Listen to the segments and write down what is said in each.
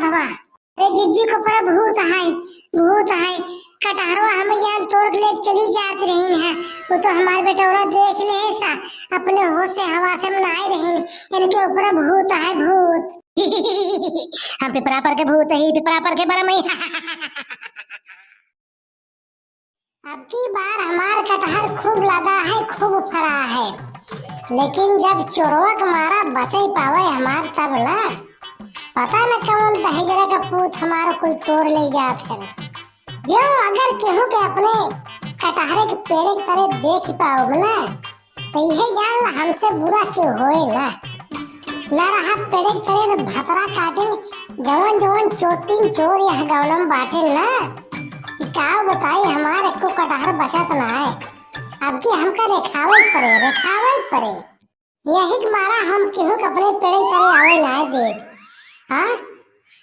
बाबा। अरे जिज्जी को पर भूत है, भूत है। कटहरवा हम यहाँ तोड़ ले चली जाती रही है। वो तो हमारे बेटा देख ले ऐसा अपने होश से हवा से मनाए रही। इनके ऊपर भूत है, भूत। हम पिपरा पर के भूत है, पिपरा पर के बरमई। अब की बार हमार कटहर खूब लगा है, खूब फरा है। लेकिन जब चोरवा का मारा बचे पावे हमार तब ना पता न कौन दहेजरा का पूत हमारा कोई तोड़ ले जात है। जो अगर केहू के अपने कटहरे के पेड़ के तरह देख पाओ ना तो यही जान ला हमसे बुरा क्यों होए ना। ना रहा पेड़ के तरह तो भतरा काटे जवन जवन चोटिन चोर यहाँ गाँव में बाटे ना। क्या बताई हमारे को कटहर बचत ना है। अब की हमका रेखावत पड़े। यही मारा हम केहू के अपने पेड़ के तरह आवे ना दे। हाँ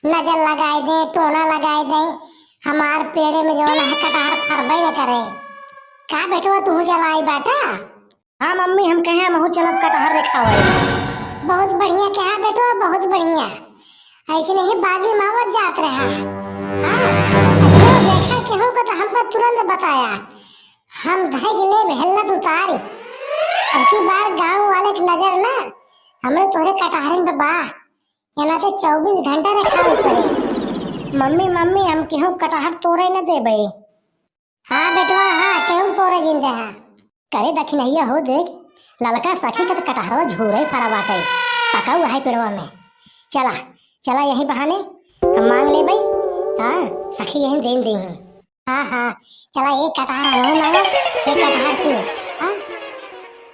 नजर लगाए दे, टोना लगाए दे, हमार पेड़े में जो है कटहर फरबे न करे। का बेटवा तू चलाई बेटा? हाँ मम्मी हम कहे महू चलब कटहर रेखावे। बहुत बढ़िया कहा बेटवा, बहुत बढ़िया। ऐसे नहीं बागी मावत जात रहा। हाँ देखा केहू को तो हमको तुरंत बताया। हम धै गिले मेहनत उतारी। अब की बार गांव वाले की नजर ना हमरे तोरे कटहरन पे बा यहाँ तो 24 घंटा रखा पड़े। मम्मी हम केहू कटहर तोड़े न देबे। हाँ बेटवा हाँ केहू तोड़े जिंदा है। करे दखिनैया हो देख ललका सखी का तो कटहरवा झूरे फरा बाटे पका हुआ है पेड़वा में। चला यही बहाने हम मांग ले भाई। हाँ सखी यही देन दी है। हाँ चला एक कटहर हम मांगा, एक कटहर तू। हाँ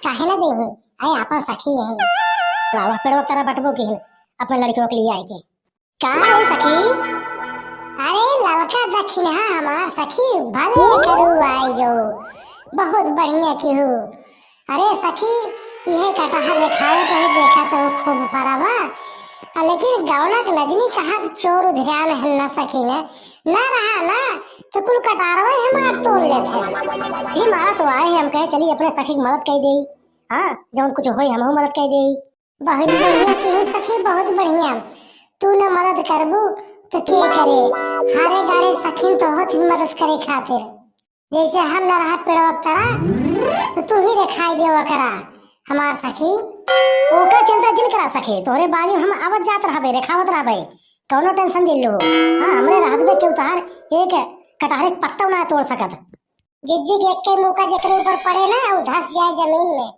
काहे ना दे है आए आपन सखी यही लावा पेड़वा तरह बटबो की अपने लड़कियों के लिए आएगी। का है सखी? अरे लड़का दक्षिण है हमार सखी भले करू आई जो बहुत बढ़िया क्यों। अरे सखी यह कटहर रेखावत है देखा तो खूब फरावा। लेकिन गौना के नजनी कहा चोर ध्यान है न सकी ना रहा ना तो कुल कटारवा हमार तोड़ लेते। ये मारा तो आए हम कहे चली अपने सखी की मदद कर दे। हाँ जब कुछ हो हम मदद कर दे। बहुत बढ़िया क्यों सखी बहुत बढ़िया। तू न मदद करबू तो के करे। हारे गाड़े सखी तो बहुत ही मदद करे खातिर। जैसे हम न रहा पेड़वा तरह तो तू ही रेखाई देवा करा हमार सखी। ओका चिंता जिन करा सके तोरे बारी हम आवत जात रहबे रेखावत रहबे कौनो टेंशन दिल लो। हाँ हमरे राहत में के उतार एक कटहरे पत्ता ना तोड़ सकत। जिज्जी के एक के मौका जेकरे ऊपर पड़े ना वो धस जाए जमीन में।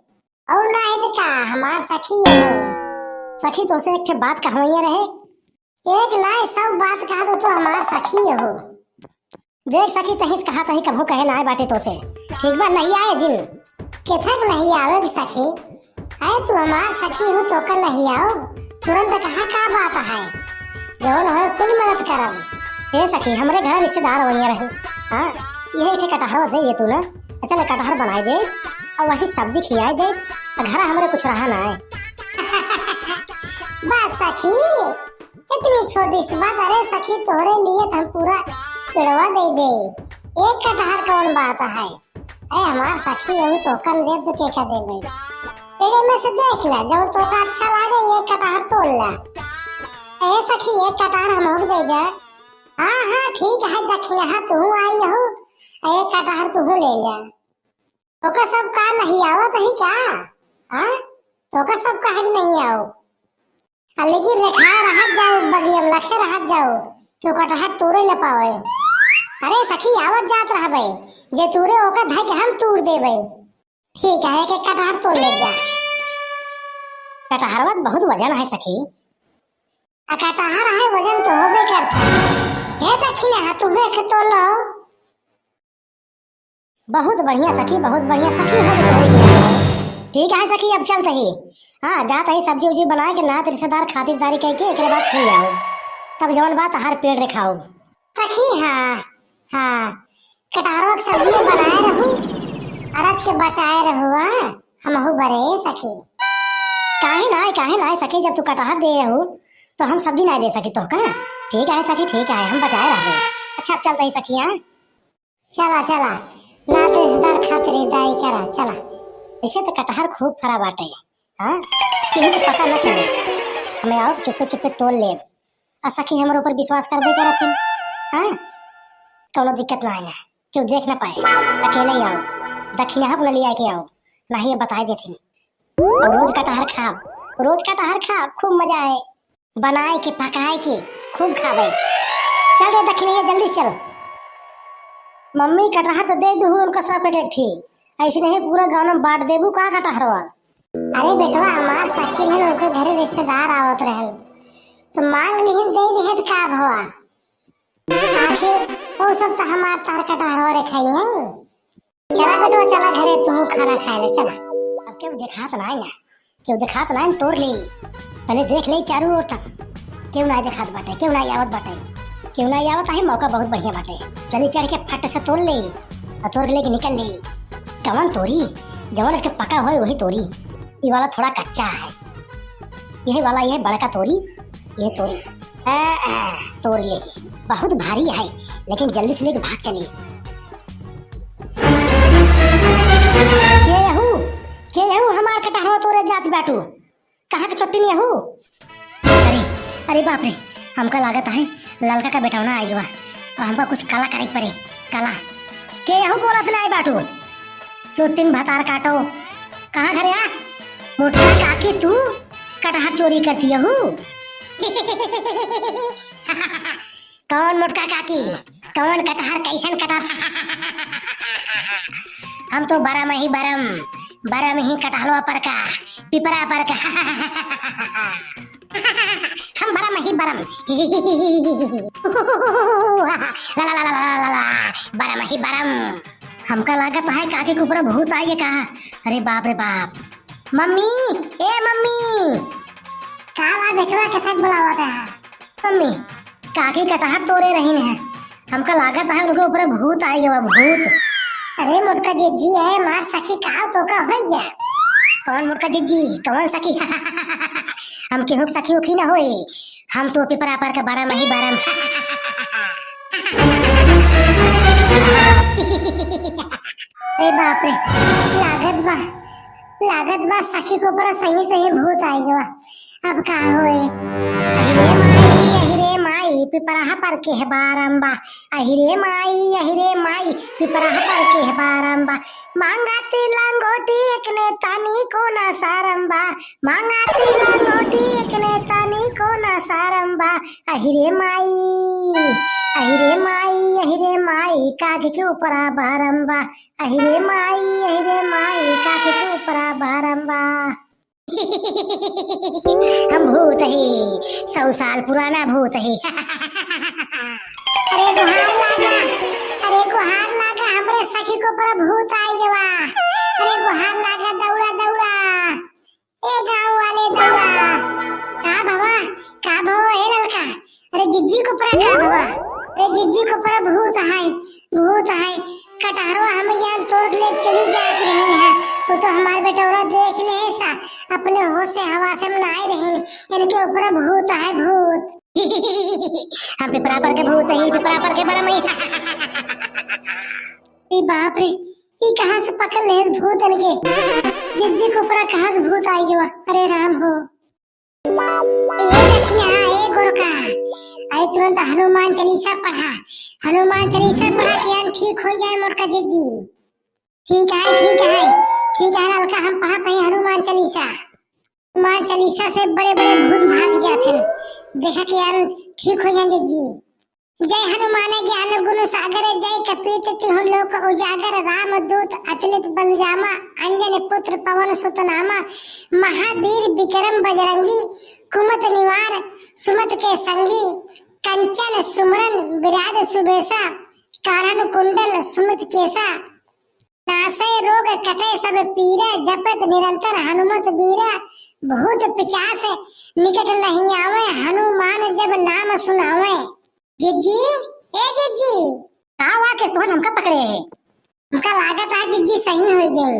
और ना है तो का हमार सखी है। सखी तो से एक बात कहवैया रहे एक ना सब बात कहा दो तो हमार सखी हो। देख सखी तहिस कहा तही कभू कहे ना बाटे तो से ठीक बा नहीं आए जिन केथक नहीं आवे सखी। आए तू हमार सखी हो तो कर नहीं आओ तुरंत कहा का बात है जौन हो कुल मदद करब। ए सखी हमरे घर रिश्तेदार वैया रहे। हाँ यही ठे कटहर दे ये तू ना चल कटहर बनाए दे और वही सब्जी खियाए दे घर हमारे कुछ रहा ना है। बस सखी इतनी छोटी सी बात। अरे सखी तोरे लिए हम पूरा पेड़वा दे एक कटहर कौन बात है। अरे हमार सखी हो तो कन दे तो के दे भाई पेड़े में से देख ला जब तो का अच्छा लागे एक कटहर तोड़ ला। ए सखी एक कटहर हम और दे दे। हाँ ठीक है दक्षिण हाथ तू आई हो एक कटहर तू ले ले। तो का सब का नहीं आवत है क्या? हाँ तो का सब का नहीं आओ। लेकिन रेखा रहत जाओ बगियम लखे रहत जाओ जो कटहर तोड़े न पावे। अरे सखी आवत जात रहबे जे तूरे ओका धाय के हम तोड़ देबे। ठीक है एक कटहर तोड़ ले जा। कटहरवा बहुत वजन है सखी। कटहर है वजन तो होबे करता है दक्षिण हाथ तू देख तो लो। बहुत बढ़िया सखी बहुत बढ़िया सखी हो गई। ठीक है सखी अब चलते ही। हाँ जात है सब्जी उब्जी बना के नात रिश्तेदार खातिरदारी कह के एक बात फिर आओ तब जवन बात हर पेड़ रेखाओ सखी। हाँ कटहरों की सब्जी बनाए रहूं अरज के बचाए रहूं। हम बरे सखी काहे ना सखी जब तू कटहर दे हो तो हम सब्जी ना दे सकी तो का। ठीक है सखी ठीक है हम बचाए रहो। अच्छा अब चलते ही सखी। हाँ चला नात रिश्तेदार खातिरदारी करा चला। इसे तो कटहर खूब फरा बाटे। हाँ केहू को पता न चले हमें आओ चुप्पे चुप्पे तोड़ ले। आ सखी हमरे ऊपर विश्वास करबे करत हन। हां कोनो दिक्कत ना है ना, क्यों देख ना पाए, अकेले ही आओ, दक्षिणा हब न लिया के आओ, नहीं ये बता देथिन। और रोज कटहर खाब, रोज कटहर खाब, खूब मजा है, बनाए के पकाए के खूब खाबे। चल रे दक्षिणा जल्दी चल। मम्मी कटहर तो दे दू उनका सब एक ठीक, ऐसे नहीं पूरा गांव में बांट देबू का कटहरवा। अरे बेटवा हमार सखी है उनके घरे रिश्तेदार आवत रहन, तो मांग लिहिन दे दिहत का भवा, आखिर वो सब तो हमार तार कटहर रे खाई है। चला बेटवा चला घरे तू खाना खाए ले चला। अब क्यों दिखात ना है ना, क्यों दिखात ना है तोड़ ले, पहले देख ले चारों ओर तक, क्यों ना दिखात बाटे, क्यों ना आवत बाटे, क्यों ना आवत है, मौका बहुत बढ़िया बाटे। चली चढ़ के फट से तोड़ ले और तोड़ लेके निकल ले। कवन तोरी जवन इसके पका हो वही तोरी, ये वाला थोड़ा कच्चा है, यही वाला ये बड़का तोरी, ये तोरी तोड़ ले, बहुत भारी है लेकिन जल्दी से लेके भाग चली। के यहू हमार कटहरवा तोरे जात बैठू, कहाँ के छोटी नहीं यहू। अरे अरे बाप रे, हमका लागत है लड़का का बेटा ना आई बा और हमका कुछ काला करे पड़े, काला के यहू बोलत ना आई बाटू, चोटिन भतार काटो, कहाँ घरे आ मोटा काकी तू कटहर चोरी करती यहू। कौन मोटका काकी, कौन कटहर कैसन कटहर। हम तो बरम ही बरम, बरम ही कटहलवा पर का पिपरा पर का। हम बरम ही बरम। ला ला ला ला ला ला बरम ही बरम। हमका लागत है काकी के ऊपर भूत आई है कहा। अरे बाप रे बाप। मम्मी ए मम्मी, काला बेटवा कथक बुलावा था। मम्मी काकी कटहर तोड़े रही है, हमका लागत है उनके ऊपर भूत आई है, भूत। अरे मुटका जिज्जी है मार सखी का तो का हो गया। कौन मुटका जिज्जी, कौन सखी। हम केहू सखी उखी ना होए, हम तो पिपरा पर के बारह मही बारह। अरे बाप रे, लागत बा सखी को ऊपर सही सही भूत आई गया। अब का होए। अहिरे माई पिपरा पर के है बारंबा, अहिरे माई पिपरा पर के है बारंबा। मांगाती लंगोटी एक ने तानी को ना सारंबा, मांगाती लंगोटी एक ने तानी को ना सारंबा। अहिरे माई काके के ऊपर बारंबा, अहिरे माई काके के ऊपर बारंबा। हम भूत ही 100 साल पुराना भूत ही। अरे गुहार लागा हमरे सखी को पर भूत आई गवा। अरे गुहार लागा दौड़ा ए गांव वाले दौड़ा। का बाबा ए लड़का, अरे जिज्जी को पर का बाबा, अरे जिज्जी को पर भूत है कटहरवा हम यहाँ तोड़ ले चली जात रही है। वो तो हमारे बेटौरा देख ले सा अपने होश से हवा से मनाए रही, इनके ऊपर भूत है भूत। हम पिपरा पर के भूत है, पिपरा पर के बरम ही। बाप रे, ये कहाँ से पकड़ ले भूत इनके। जिज्जी को ऊपर कहाँ से भूत आई गया। अरे राम हो। ये देखिए ये गोरका आई तुरंत हनुमान चालीसा पढ़ा कि ठीक हो जाए मोटका जिज्जी। ठीक है लड़का, हम पढ़ते हैं हनुमान चालीसा से बड़े बड़े भूत भाग जाते हैं। देखा कि यार ठीक हो जाए जिज्जी। जय हनुमान ज्ञान गुण सागर, जय कपीत तिहु लोक उजागर। राम दूत अतुलित बलजामा, अंजन पुत्र पवन सुत नामा। महावीर विक्रम बजरंगी, कुमत निवार सुमत के संगी। कंचन सुमरन विराज सुबेसा, कानन कुंडल सुमित केसा। नासय रोग कटे सब पीरा, जपत निरंतर हनुमत बीरा। भूत पिचास निकट नहीं आवे, हनुमान जब नाम सुनावे। जिज्जी कावा के सोहन हमका पकड़े, हमका लागत है जिज्जी सही हो गए।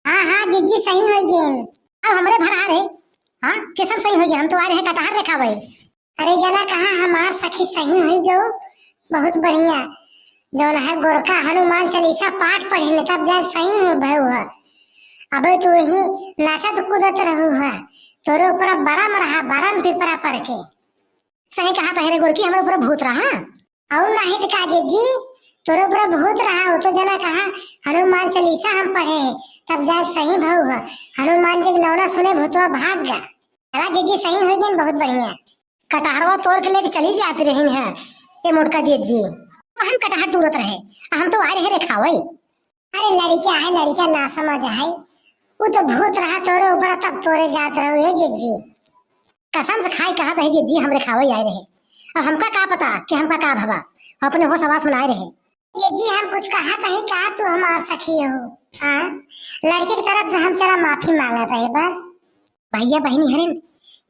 हाँ जिज्जी सही हो गए। अब हमरे भर आ रहे, हाँ किसम सही हो गए, हम तो आ रहे कटहर रेखा भाई। अरे जना कहा हमार सखी सही हुई जो, बहुत बढ़िया। जो है गोरखा हनुमान चालीसा पाठ पढ़ी तब जाए सही में भय हुआ। अबे तू ही नाचत कूदत रहू है, तोरे ऊपर बरम रहा बरम पिपरा पर के। सही कहा तहरे गोरकी, हमारे ऊपर भूत रहा और नहीं तो काजे जी तोरे ऊपर भूत रहा हो तो जना कहा हनुमान चालीसा हम पढ़े तब जाए सही भाव है। हनुमान जी की नौना सुने भूतवा भाग गया। अरे जीजी सही हो गई, बहुत बढ़िया। कटहरवा तोड़ के लेके चली जाती रही है ये मोटका जीजी, हम कटहर तुरत रहे, हम तो आ रहे रे खावे। अरे लड़किया है, लड़किया ना समझ है, वो तो भूत रहा तोरे ऊपर तब तोरे जात रहो ये जीजी। कसम से खाई कहा था जीजी हमरे खावे आए रहे, और हमका का पता कि हमका का भवा अपने होश आवास में आए रहे। ये जी हम कुछ कहा नहीं, कहा तू हमार सखी हो। हाँ लड़के की तरफ से हम चला माफी मांगा था बस। भैया बहनी हरिन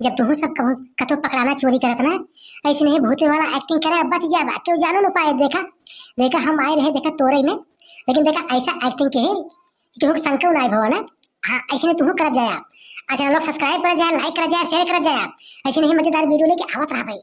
जब तुम सब कतो पकड़ाना चोरी करत ना, ऐसे नहीं भूते वाला एक्टिंग करे बच जा बात तो जानो न पाए। देखा देखा हम आए रहे, देखा तोरे में, लेकिन देखा ऐसा एक्टिंग के तुम शंका ना भवा ना। हाँ ऐसे नहीं तुम कर जाया। अच्छा लोग सब्सक्राइब कर जाए, लाइक कर जाए, शेयर कर जाए, ऐसे नहीं मजेदार वीडियो लेके आवत रहा भाई।